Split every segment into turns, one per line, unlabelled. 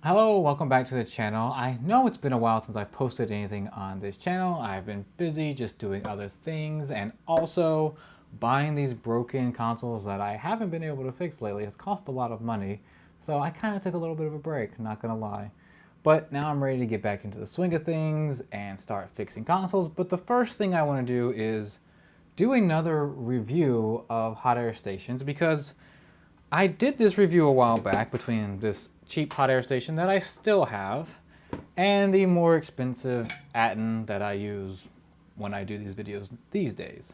Hello, welcome back to the channel. I know it's been a while since I've posted anything on this channel. I've been busy just doing other things and also buying these broken consoles that I haven't been able to fix lately. It's cost a lot of money, so I kind of took a little bit of a break, not gonna lie. But now I'm ready to get back into the swing of things and start fixing consoles. But the first thing I want to do is do another review of hot air stations because I did this review a while back between this cheap hot air station that I still have and the more expensive Atten that I use when I do these videos these days.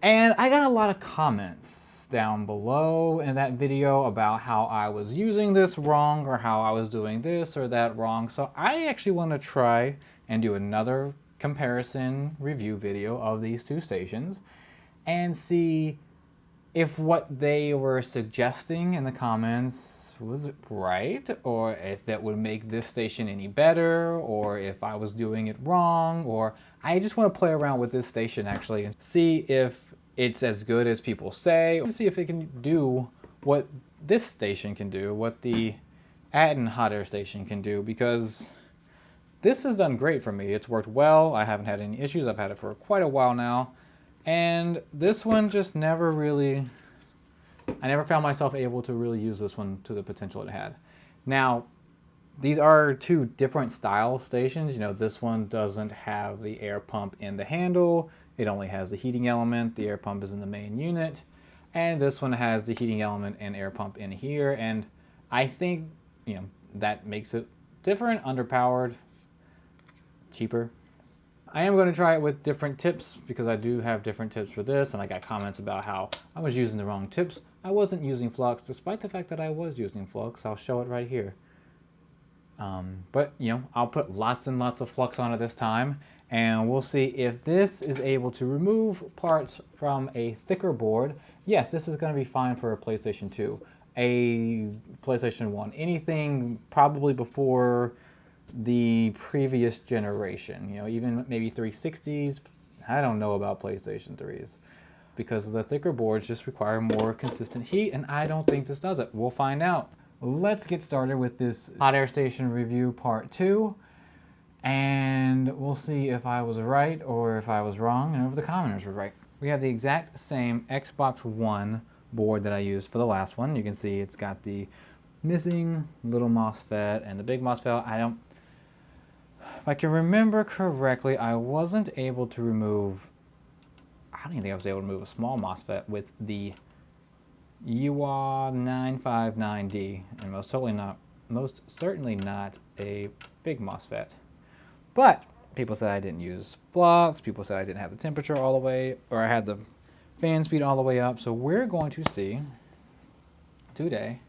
And I got a lot of comments down below in that video about how I was using this wrong or how I was doing this or that wrong. So I actually want to try and do another comparison review video of these two stations and see if what they were suggesting in the comments was right, or if it would make this station any better, or if I was doing it wrong, or I just want to play around with this station actually and see if it's as good as people say, or see if it can do what this station can do, what the Atten hot air station can do, because this has done great for me. It's worked well. I haven't had any issues. I've had it for quite a while now. And this one just never really, I never found myself able to really use this one to the potential it had. Now, these are two different style stations. You know, this one doesn't have the air pump in the handle. It only has the heating element. The air pump is in the main unit. And this one has the heating element and air pump in here. And I think, you know, that makes it different, underpowered, cheaper. I am going to try it with different tips because I do have different tips for this, and I got comments about how I was using the wrong tips. I wasn't using flux, despite the fact that I was using flux. I'll show it right here. But, you know, I'll put lots and lots of flux on it this time, and we'll see if this is able to remove parts from a thicker board. Yes, this is going to be fine for a PlayStation 2. A PlayStation 1. Anything probably before the previous generation, you know, even maybe 360s. I don't know about PlayStation 3s because the thicker boards just require more consistent heat, and I don't think this does it. We'll find out. Let's get started with this hot air station review part 2, and we'll see if I was right or if I was wrong and if the commenters were right. We have the exact same Xbox One board that I used for the last one. You can see it's got the missing little MOSFET and the big MOSFET. If I can remember correctly, I wasn't able to remove, I don't even think I was able to remove a small MOSFET with the YiHUA 959D, and most certainly not a big MOSFET. But people said I didn't use flux, people said I didn't have the temperature all the way, or I had the fan speed all the way up, so we're going to see today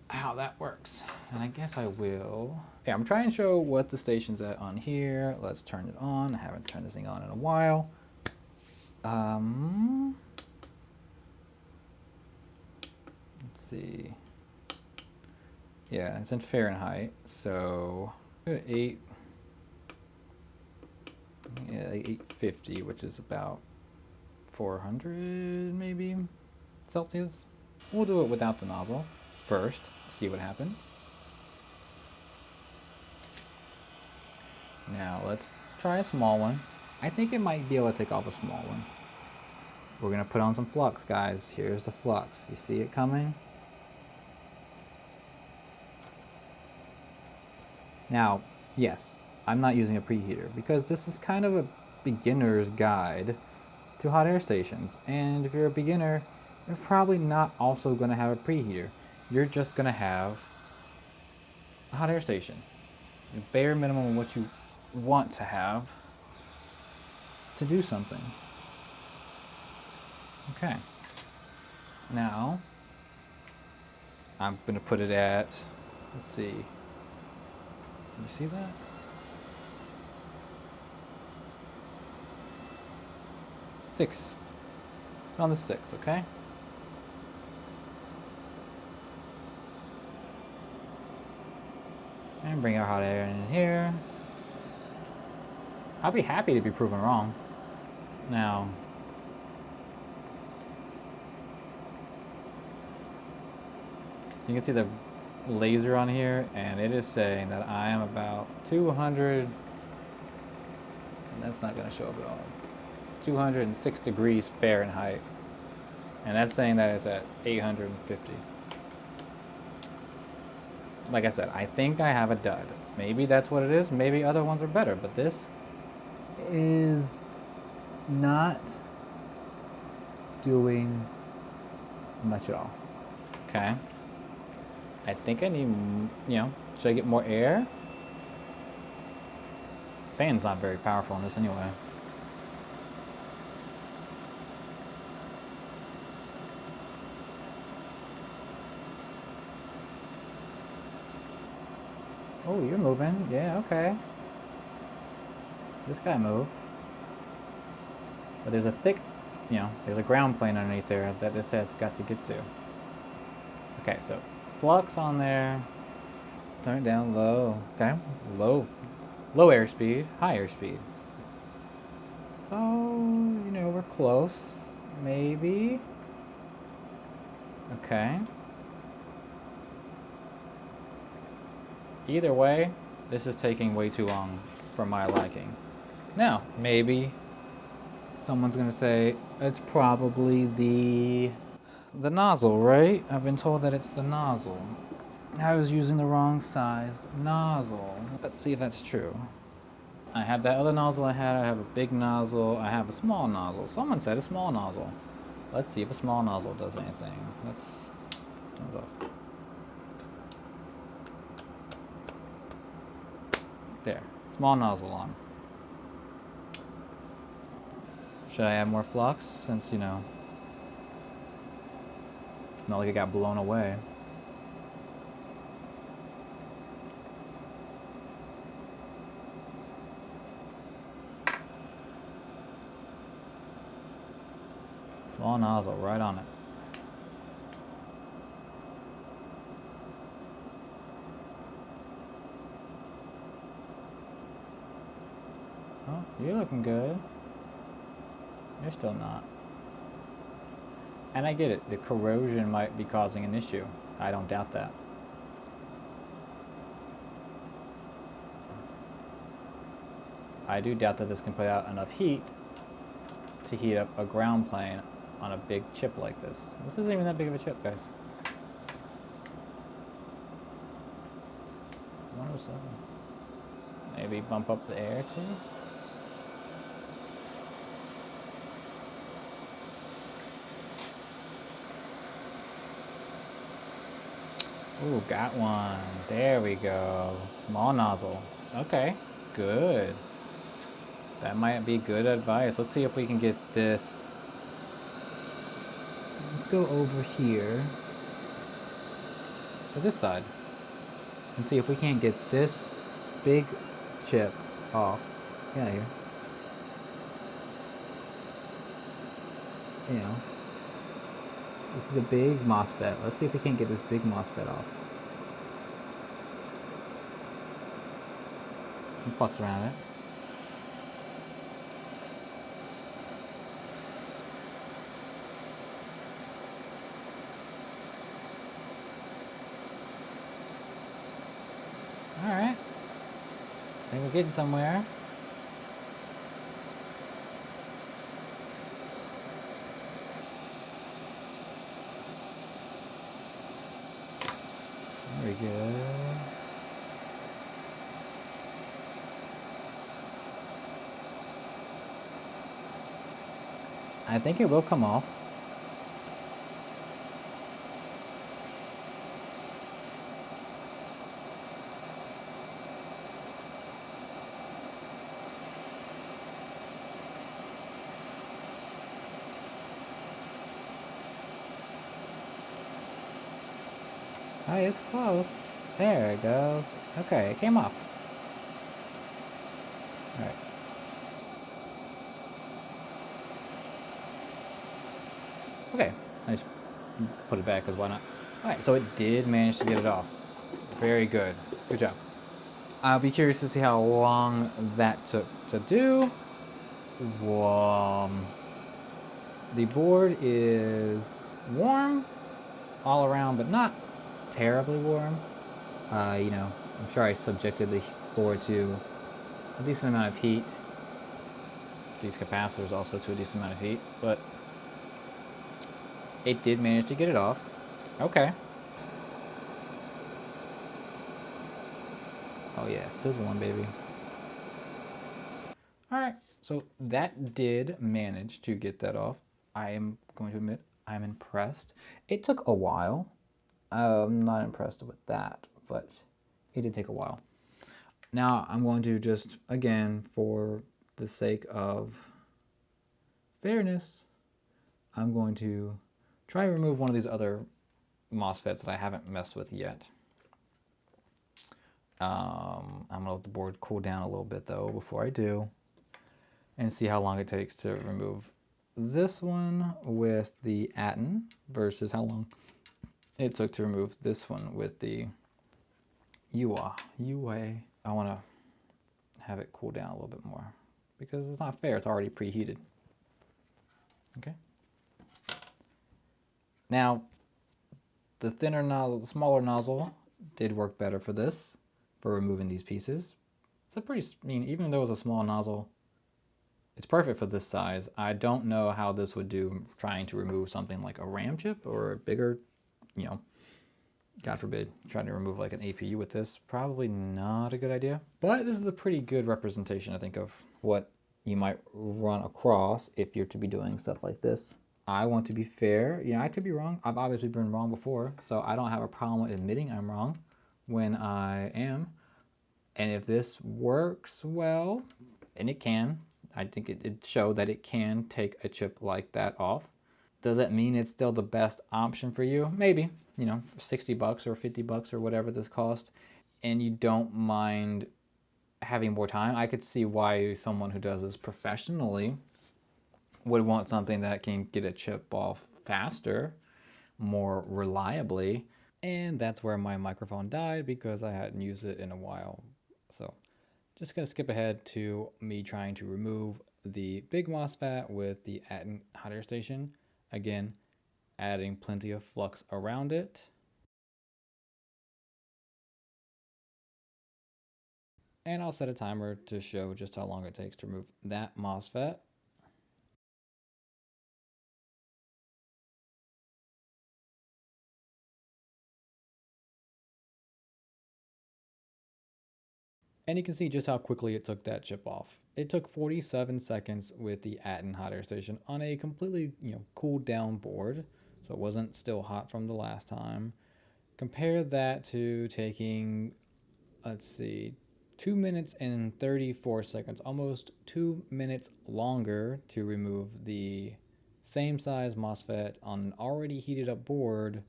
how that works. And I guess I will. Yeah, I'm trying to show what the station's at on here. Let's turn it on. I haven't turned this thing on in a while. Let's see. Yeah, it's in Fahrenheit, so 8. Yeah, like 850, which is about 400 maybe Celsius. We'll do it without the nozzle first, see what happens. Now let's try a small one. I think it might be able to take off a small one. We're gonna put on some flux, guys. Here's the flux. You see it coming? Now, yes, I'm not using a preheater because this is kind of a beginner's guide to hot air stations. And if you're a beginner, you're probably not also gonna have a preheater. You're just gonna have a hot air station. The bare minimum of what you want to have to do something. Okay. Now, I'm gonna put it at, let's see. Can you see that? Six. It's on the 6, okay? And bring our hot air in here. I'll be happy to be proven wrong. Now, you can see the laser on here, and it is saying that I am about 200, and that's not going to show up at all, 206 degrees Fahrenheit, and that's saying that it's at 850. Like I said, I think I have a dud. Maybe that's what it is. Maybe other ones are better, but this is not doing much at all. Okay. I think I need, should I get more air? Fan's not very powerful in this anyway. Oh, you're moving. Yeah, okay. This guy moved. But there's a thick, there's a ground plane underneath there that this has got to get to. Okay, so flux on there. Turn it down low. Okay, low airspeed, high airspeed. So, we're close. Maybe. Okay. Either way, this is taking way too long for my liking. Now, maybe someone's gonna say it's probably the nozzle, right? I've been told that it's the nozzle. I was using the wrong sized nozzle. Let's see if that's true. I have that other nozzle I have a big nozzle, I have a small nozzle. Someone said a small nozzle. Let's see if a small nozzle does anything. Let's turn it off. There, small nozzle on. Should I add more flux since, not like it got blown away. Small nozzle right on it. Oh, you're looking good. You're still not. And I get it, the corrosion might be causing an issue. I don't doubt that. I do doubt that this can put out enough heat to heat up a ground plane on a big chip like this. This isn't even that big of a chip, guys. 107. Maybe bump up the air too? Ooh, got one. There we go. Small nozzle. Okay, good. That might be good advice. Let's see if we can get this. Let's go over here to this side and see if we can't get this big chip off. Get out of here. This is a big MOSFET. Let's see if we can't get this big MOSFET off. Some flux around it. Alright. I think we're getting somewhere. Very good. I think it will come off. Oh, it's close. There it goes. Okay, it came off. Alright. Okay, I just put it back because why not? Alright, so it did manage to get it off. Very good. Good job. I'll be curious to see how long that took to do. The board is warm all around, but not terribly warm. You know, I'm sure I subjected the board to a decent amount of heat. These capacitors also to a decent amount of heat, but it did manage to get it off. Okay. Oh yeah, sizzling, baby. All right, so that did manage to get that off. I am going to admit I'm impressed. It took a while. I'm not impressed with that, but it did take a while. Now I'm going to just, again, for the sake of fairness, I'm going to try to remove one of these other MOSFETs that I haven't messed with yet. I'm going to let the board cool down a little bit though before I do, and see how long it takes to remove this one with the Atten versus how long it took to remove this one with the YiHUA. I want to have it cool down a little bit more because it's not fair. It's already preheated. Okay. Now, the thinner nozzle, smaller nozzle did work better for this, for removing these pieces. It's a pretty, I mean, even though it was a small nozzle, it's perfect for this size. I don't know how this would do trying to remove something like a RAM chip or a bigger, you know, God forbid, trying to remove like an APU with this. Probably not a good idea. But this is a pretty good representation, I think, of what you might run across if you're to be doing stuff like this. I want to be fair. You know, I could be wrong. I've obviously been wrong before, so I don't have a problem with admitting I'm wrong when I am. And if this works well, and it can, I think it showed that it can take a chip like that off. Does that mean it's still the best option for you? Maybe, you know, 60 bucks or 50 bucks or whatever this cost, and you don't mind having more time. I could see why someone who does this professionally would want something that can get a chip off faster, more reliably. And that's where my microphone died because I hadn't used it in a while. So just gonna skip ahead to me trying to remove the big MOSFET with the Atten hot air station. Again, adding plenty of flux around it. And I'll set a timer to show just how long it takes to remove that MOSFET. And you can see just how quickly it took that chip off. It took 47 seconds with the Atten hot air station on a completely, you know, cooled down board. So it wasn't still hot from the last time. Compare that to taking, let's see, 2 minutes and 34 seconds, almost 2 minutes longer to remove the same size MOSFET on an already heated up board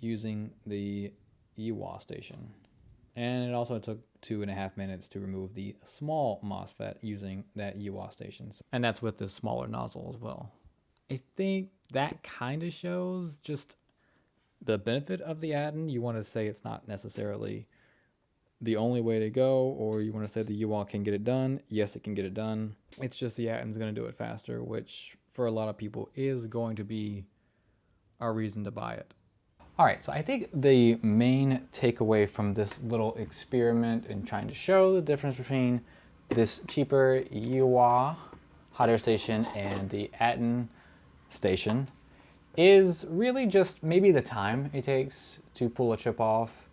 using the YiHUA station. And it also took 2.5 minutes to remove the small MOSFET using that YiHUA station. And that's with the smaller nozzle as well. I think that kind of shows just the benefit of the Atten. You want to say it's not necessarily the only way to go, or you want to say the YiHUA can get it done. Yes, it can get it done. It's just the Atten's going to do it faster, which for a lot of people is going to be a reason to buy it. All right, so I think the main takeaway from this little experiment in trying to show the difference between this cheaper YiHUA hot air station and the Atten station is really just maybe the time it takes to pull a chip off.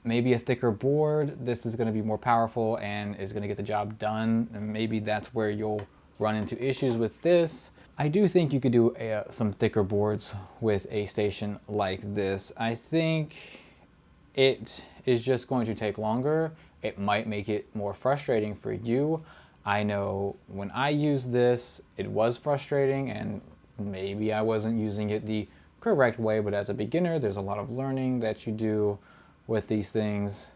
Maybe a thicker board, this is going to be more powerful and is going to get the job done. And maybe that's where you'll run into issues with this. I do think you could do some thicker boards with a station like this. I think it is just going to take longer. It might make it more frustrating for you. I know when I used this, it was frustrating and maybe I wasn't using it the correct way, but as a beginner, there's a lot of learning that you do with these things.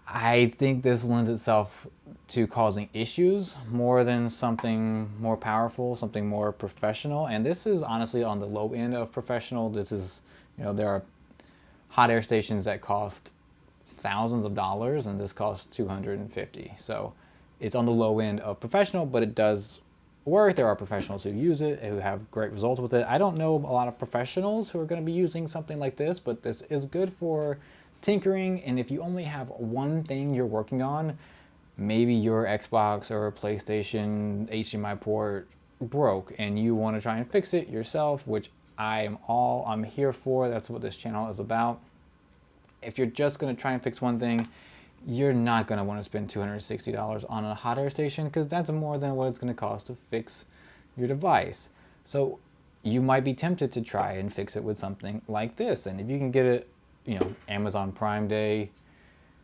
I think this lends itself to causing issues more than something more powerful, something more professional. And this is honestly on the low end of professional. This is, you know, there are hot air stations that cost thousands of dollars and this costs 250. So it's on the low end of professional, but it does work. There are professionals who use it, who have great results with it. I don't know a lot of professionals who are going to be using something like this, but this is good for tinkering, and if you only have one thing you're working on, maybe your Xbox or PlayStation HDMI port broke and you want to try and fix it yourself, which I'm here for. That's what this channel is about. If you're just going to try and fix one thing, you're not going to want to spend $260 on a hot air station, because that's more than what it's going to cost to fix your device. So you might be tempted to try and fix it with something like this. And if you can get it, Amazon Prime Day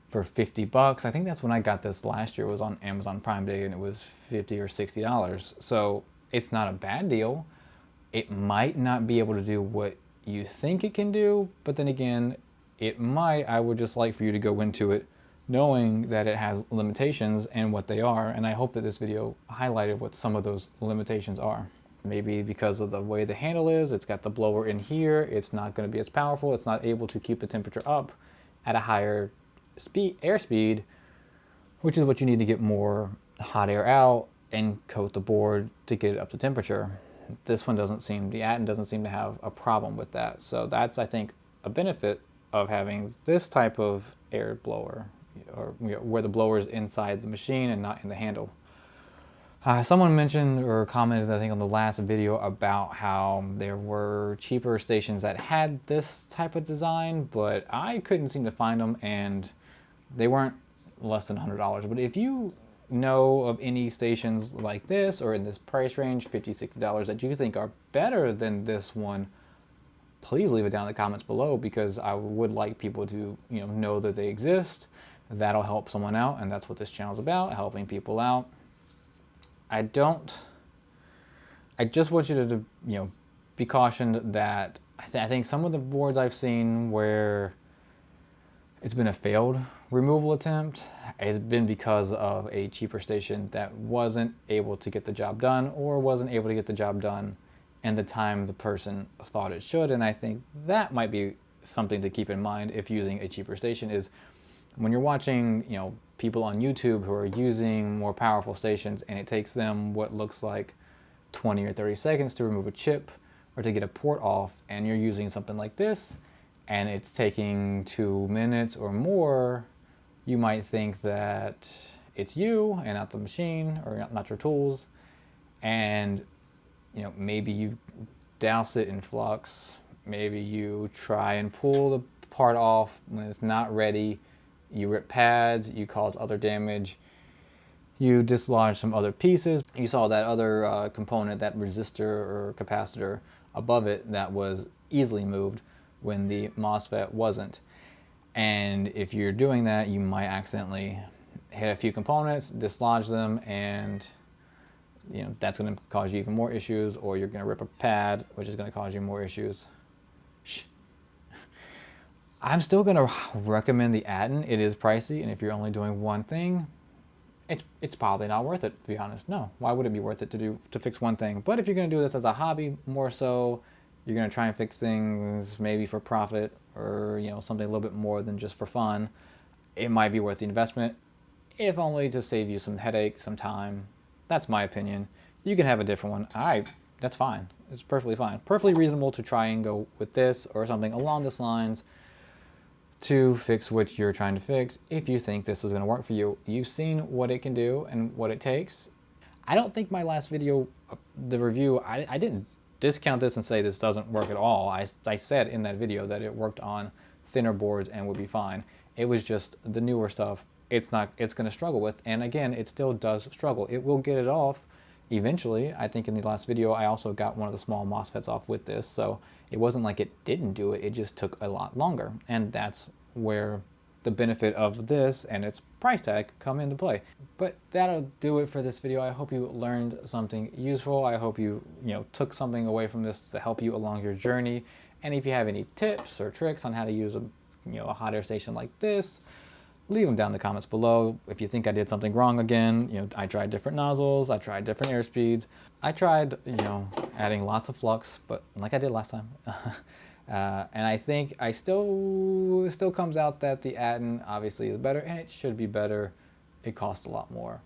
for 50 bucks. I think that's when I got this last year. It was on Amazon Prime Day and it was $50 or $60. So it's not a bad deal. It might not be able to do what you think it can do, but then again, it might. I would just like for you to go into it knowing that it has limitations and what they are. And I hope that this video highlighted what some of those limitations are. Maybe because of the way the handle is, it's got the blower in here, it's not going to be as powerful, it's not able to keep the temperature up at a higher airspeed, which is what you need to get more hot air out and coat the board to get it up to temperature. This one doesn't seem, the Atten doesn't seem to have a problem with that. So that's, I think, a benefit of having this type of air blower, or where the blower is inside the machine and not in the handle. Someone mentioned or commented, I think, on the last video about how there were cheaper stations that had this type of design, but I couldn't seem to find them, and they weren't less than $100. But if you know of any stations like this or in this price range, $56, that you think are better than this one, please leave it down in the comments below, because I would like people to know that they exist. That'll help someone out, and that's what this channel is about, helping people out. I just want you to be cautioned that I think some of the boards I've seen where it's been a failed removal attempt has been because of a cheaper station that wasn't able to get the job done, or wasn't able to get the job done in the time the person thought it should. And I think that might be something to keep in mind if using a cheaper station, is when you're watching people on YouTube who are using more powerful stations, and it takes them what looks like 20 or 30 seconds to remove a chip or to get a port off, and you're using something like this and it's taking 2 minutes or more, you might think that it's you and not the machine, or not your tools. And maybe you douse it in flux, maybe you try and pull the part off when it's not ready, you rip pads, you cause other damage, you dislodge some other pieces. You saw that other component, that resistor or capacitor above it, that was easily moved when the MOSFET wasn't. And if you're doing that, you might accidentally hit a few components, dislodge them, and that's going to cause you even more issues, or you're going to rip a pad, which is going to cause you more issues. Shh. I'm still going to recommend the Atten. It is pricey, and if you're only doing one thing, it's probably not worth it, to be honest. No, why would it be worth it to fix one thing? But if you're going to do this as a hobby, more so, you're going to try and fix things maybe for profit, or something a little bit more than just for fun, it might be worth the investment, if only to save you some headache, some time. That's my opinion. You can have a different one. That's fine. It's perfectly fine. Perfectly reasonable to try and go with this or something along this lines to fix what you're trying to fix, if you think this is going to work for you. You've seen what it can do and what it takes. I don't think my last video, the review, I didn't discount this and say this doesn't work at all. I said in that video that it worked on thinner boards and would be fine. It was just the newer stuff it's going to struggle with. And again, it still does struggle. It will get it off eventually. I think in the last video, I also got one of the small MOSFETs off with this. So it wasn't like it didn't do it. It just took a lot longer. And that's where the benefit of this and its price tag come into play. But that'll do it for this video. I hope you learned something useful. I hope you, took something away from this to help you along your journey. And if you have any tips or tricks on how to use a hot air station like this, leave them down in the comments below. If you think I did something wrong again, I tried different nozzles, I tried different air speeds. I tried, adding lots of flux, but like I did last time. And I think it still comes out that the Atten obviously is better, and it should be better. It costs a lot more.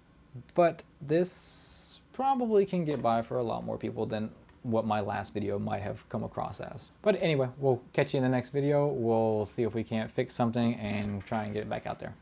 But this probably can get by for a lot more people than what my last video might have come across as. But anyway, we'll catch you in the next video. We'll see if we can't fix something and try and get it back out there.